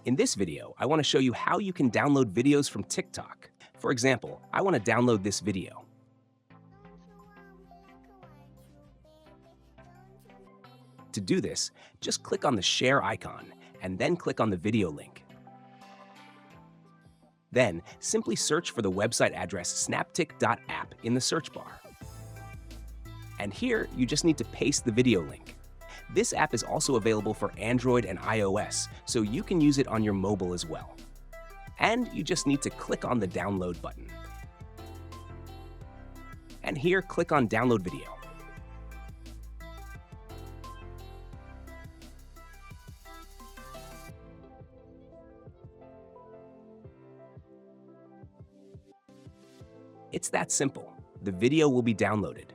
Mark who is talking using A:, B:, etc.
A: In this video, I want to show you how you can download videos from TikTok. For example, I want to download this video. To do this, just click on the share icon and then click on the video link. Then, simply search for the website address snaptik.app in the search bar. And here, you just need to paste the video link. This app is also available for Android and iOS, so you can use it on your mobile as well. And you just need to click on the download button. And here, click on download video. It's that simple. The video will be downloaded.